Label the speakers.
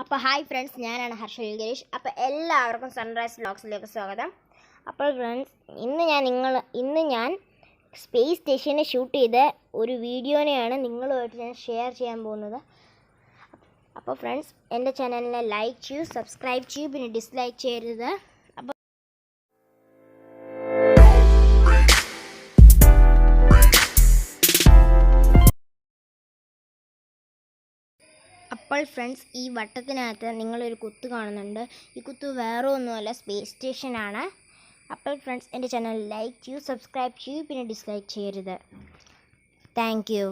Speaker 1: അപ്പോൾ hi friends, ഞാനാണ് ഹർഷൽ ഗിരീഷ്. അപ്പോൾ എല്ലാവർക്കും സൺറൈസ് വ്ലോഗ്സിലേക്ക് സ്വാഗതം. അപ്പോൾ ഫ്രണ്ട്സ്, ഇന്ന് ഞാൻ സ്പേസ് സ്റ്റേഷനെ ഷൂട്ട് ചെയ്ത ഒരു വീഡിയോനെയാണ് നിങ്ങളുമായിട്ട് ഞാൻ ഷെയർ ചെയ്യാൻ പോകുന്നത്. അപ്പോൾ ഫ്രണ്ട്സ്, എൻ്റെ ചാനലിനെ ലൈക്ക് ചെയ്യൂ, സബ്സ്ക്രൈബ് ചെയ്യൂ, പിന്നെ ഡിസ്ലൈക്ക് ചെയ്യരുത്. അപ്പോൾ ഫ്രണ്ട്സ്, ഈ വട്ടത്തിനകത്ത് നിങ്ങളൊരു കുത്ത് കാണുന്നുണ്ട്. ഈ കുത്ത് വേറെ ഒന്നുമല്ല, സ്പേസ് സ്റ്റേഷനാണ്. അപ്പോൾ ഫ്രണ്ട്സ്, എൻ്റെ ചാനൽ ലൈക്ക് ചെയ്യൂ, സബ്സ്ക്രൈബ് ചെയ്യൂ, പിന്നെ ഡിസ്ലൈക്ക് ചെയ്യരുത്. Thank you.